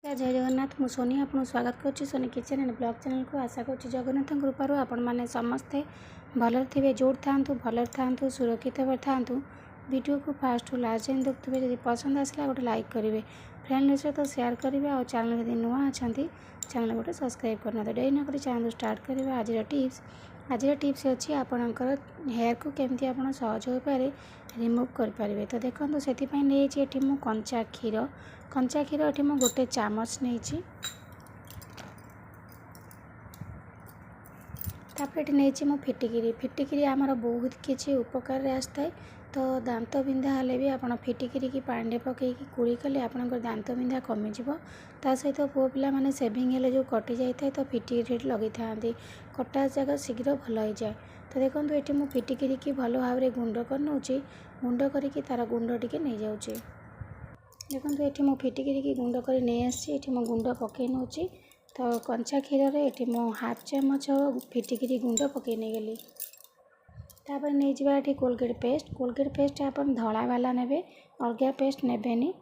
जय जगन्नाथ मु सोनी आपको स्वागत करुच्ची Soni kitchen and blog channel को आशा करुच्ची जगन्नाथ कृपार आपण मैंने समस्ते भलर थे जोड़ था भलर था सुरक्षित था वीडियो को फास्ट लास्ट जाए देखुए जब पसंद आसला गोटे लाइक करेंगे फ्रेंड सहित शेयर करेंगे और चैनल जब नुआ अच्छा चैनल गोटे सब्सक्राइब करना तो डेरी नक चैनल स्टार्ट करेंगे आज टिप्स अच्छी आपणकर हेयर को केमती आप सहज उपाय रिमूव करें तो देखो से नहीं मु कंचा क्षीर ये मु गोटे चामच नहीं तापर ये मु फिटिकी आमर बहुत किसी उपकार आसता तो दांत बिंधा हेल्ले भी आप फिटिकी की पानी पकई कुड़ी कले आप दांत बिंधा कमिज ता सहित पुओ पिला माने सेविंग हेले जो कटि जाए तो फिटिकी लगे था कटा जगह शीघ्र भल हो जाए तो देखो ये मु फिटिकी की भल भाव में गुंड कर नौची गुंड करी तार गुंड टी नहीं जाऊँगी देखो ये मु फिटिकी की गुंड कर नहीं आसी मु गुंड पकई नौची तो कंचा क्षीर ये मु हाफ चामच फिटिकी गुंड पकई नहीं गली तापर नहीं जावा कोलगेट पेस्ट आप धला वाला ने अलग पेस्ट नेबेनी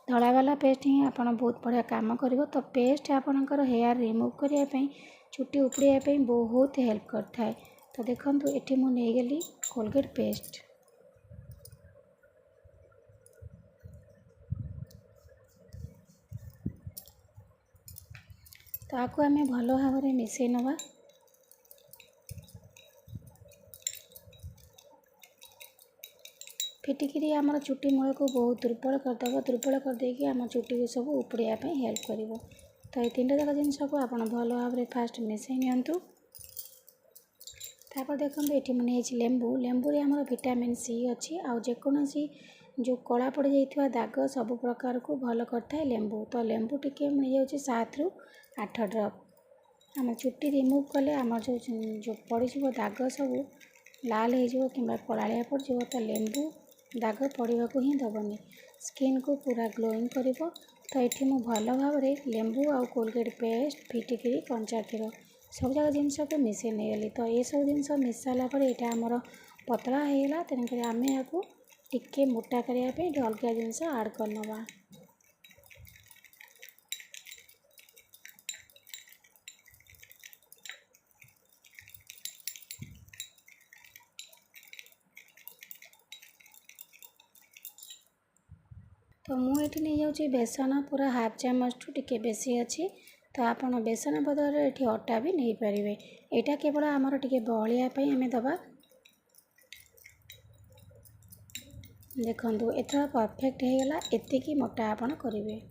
धला वाला पेस्ट ही आप बहुत बढ़िया काम कर तो पेस्ट आपणकर हेयर रिमूव करने चुट्टी उपड़ाई बहुत हेल्प करता है तो देखो ये मुझे गली कोलगेट पेस्ट तो आपको आम भल भाव में मिसई नवा फिटिकी आमर चुट्टी मूल को बहुत दुर्बल करदेकि आम चुट्टी को सब उपड़ाई हेल्प कर तो ये 3टा जाक जिन को आप भल भाव में फास्ट मिसई नियंतु तापर देखो ये मुझे लेंबू आमर विटामिन सी अच्छी आउ जेकोसी जो कला पड़ जाइए दाग सब प्रकार को भल करता है लेंबू तो लेंबू टिके मिल जाऊँ 7 ରୁ 8 ड्रप आम चुट्टी रिमूव कले आम जो पड़ दाग सब लाल हो कि कलाया पड़ तो लेंबू दाग पड़ा ही दबनी स्किन को पूरा ग्लोइंग कर तो ये मु भल भाव में लेंबू आउ कोलगेट पेस्ट फिटिकी कंचा क्षीर सब जाक जिन को मिसई नहीं गली तो ये सब जिन मिस सारापर यहाँ आमर पतला होगा तेणुक आम यहाँ टिके मोटा करने अलग जिनस आड करनवा तो मुझे नहीं जाऊँगी बेसन पूरा हाफ चामच टू टिके बेसी अच्छी तो आप बेसन बदल ये अटा भी नहीं पारे यहाँ केवल आमर टे बहलियापाई आम दबा देखो एथर परफेक्ट होगला एतिकी मोटा आपन करेंगे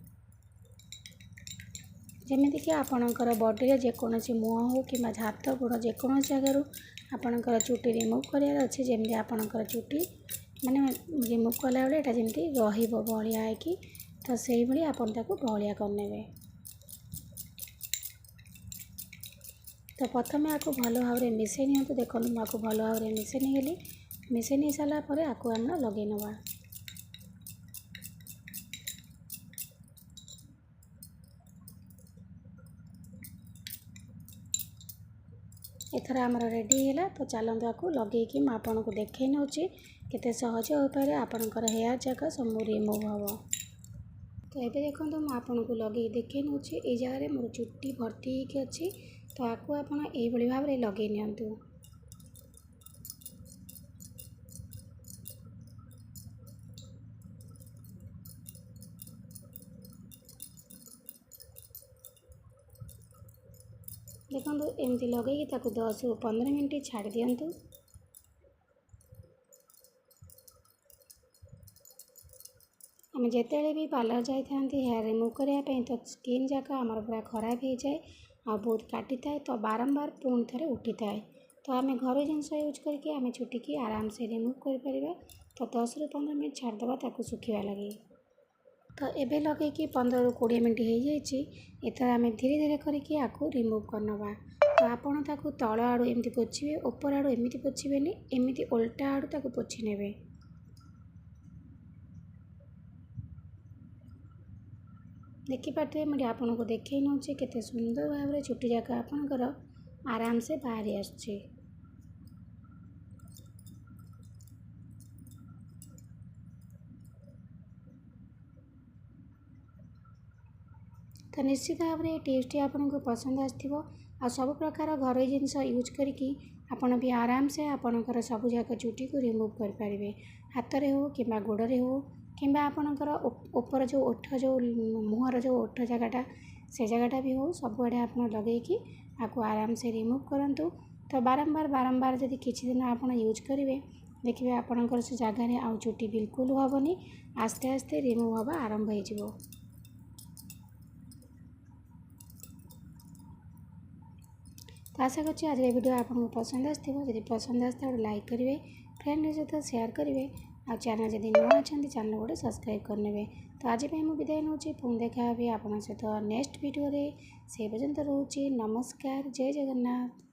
जमीक कि आपणकर बॉडी जेकोसी मुह हो कि हाथ गोड़ जेकोसी जगार आपणकर चुट्टी रिमूव करार अच्छे जमी आपणकर चुट्टी माने रिमूव कला बेले यहाँ जमी रहिया है तो से भाई आपन ताको बहलिया करने तो प्रथम आपको भल भाव में मिसई नि देखो मुझे भल भाव में मिसई नहीं गली मिसई नहीं सारापर आपको आम लगे नवा एथर आमर रेडी है तो चलते आपको लगे आपन को देखे नौची केते सहज उपाय आपणकर हेयर जाक सब रिमूव हम तो ये देखो मुझे आपन को लगे देखे नौची ये जगह मोर चुट्टी भर्ती होगी अच्छी तो आपको आपन ये भाव में लगे नियंतु देखो एमती लगे 10 ରୁ 15 मिनट छाड़ दिंतु आम जिते भी पार्लर जाता हेयर रिमूव करने तो स्किन जाक आमर पूरा खराब हो जाए आ बहुत काटी थाए तो बारंबार पुणी थे उठी थाए तो आम घर जिनस यूज करके आम चुट्टी की आराम से रिमूव कर तो 10 ରୁ 15 मिनट छाड़देवा ताकू सुखा लगे तो एबे लगे कि 15 ରୁ 20 मिनट हो जाए एथर आम धीरे धीरे करके आपको रिमूव करनवा तो आपड़ ताकू तल आड़ू एमती पोछिए ऊपर आड़ू एमती पोछिबेनी एमती उल्टा आड़ू ताकू पोछि नेबे देखिपे मुझे आपन को देखे नौचे केते सुंदर भाव में चुट्टी जाक आपणकर आराम से बाहरी आसछि तो तो निश्चित भाव में टिप्सटी आपको पसंद आसथिबो आ सब प्रकार घरोई जिनिस यूज करिकी आपण भी आराम से आपणकर सबुजाक चुटी को रिमूव कर पारिबे। हाथ हो कि गोड़े हो कि आपणकर ऊपर जो ओठ जो मुहर जो ओठ जगटा से जगटा भी हो सबुआड़े आप लगेकी आपको आराम से रिमूव करंतु। तो बारंबार जदि किछि दिन आपण यूज करेंगे देखिए आपणकर से जगार आउ चुटी बिल्कुल हेनी आस्ते आस्ते रिमूव हवा आरंभ हो। तो आशा करछि आज वीडियो आपको पसंद आसथिबो। जदि पसंद आसता गोटे लाइक करेंगे, फ्रेंड सहित शेयर करेंगे आ चैनल जदि नुआ अच्छा चैनल गोटे सब्सक्राइब करने। तो आज मुझे विदाय नौ पुणी देखा आप सहित नेक्स्ट वीडियो से पर्यंत रोचे। नमस्कार, जय जगन्नाथ।